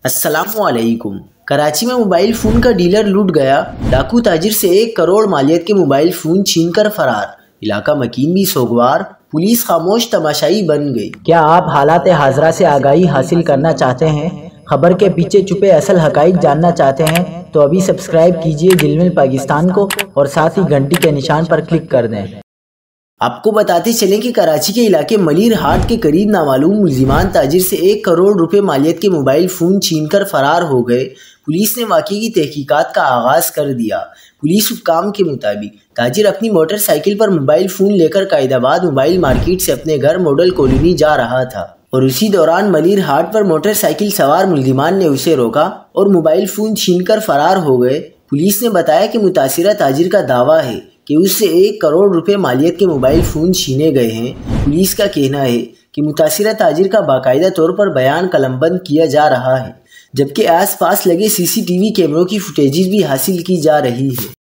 السلام علیکم۔ کراچی میں موبائل فون کا ڈیلر لوٹ گیا، ڈاکو تاجر سے 1 کروڑ مالیت کے موبائل فون چھین کر فرار، علاقہ مکین بھی سوگوار، پولیس خاموش تماشائی بن گئی۔ کیا آپ حالات حاضرہ سے آگاہی حاصل کرنا چاہتے ہیں؟ خبر کے پیچھے چھپے اصل حقائق جاننا چاہتے ہیں تو ابھی سبسکرائب کیجئے دل پاکستان کو اور ساتھ ہی گھنٹی کے نشان پر کلک کر دیں۔ آپ کو بتاتے چلیں کہ کراچی کے علاقے ملیر ہاٹ کے قریب نامعلوم ملزمان تاجر سے 1 کروڑ روپے مالیت کے موبائل فون چھین کر فرار ہو گئے۔ پولیس نے واقعے کی تحقیقات کا آغاز کر دیا۔ پولیس حکام کے مطابق تاجر اپنی موٹر سائیکل پر موبائل فون لے کر قائد آباد موبائل مارکیٹ سے اپنے گھر ماڈل کالونی جا رہا تھا اور اسی دوران ملیر ہاٹ پر موٹر سائیکل سوار ملزمان نے اسے روکا اور موبائل فون چھین کر فرار ہو گئے۔ پولیس نے بتایا کہ متاثرہ تاجر کا دعویٰ ہے کہ اس سے 1 کروڑ روپے مالیت کے موبائل فون چھینے گئے ہیں۔ پولیس کا کہنا ہے کہ متاثرہ تاجر کا باقاعدہ طور پر بیان قلم بند کیا جا رہا ہے، جبکہ آس پاس لگے CCTV کیمروں کی فوٹیجز بھی حاصل کی جا رہی ہے۔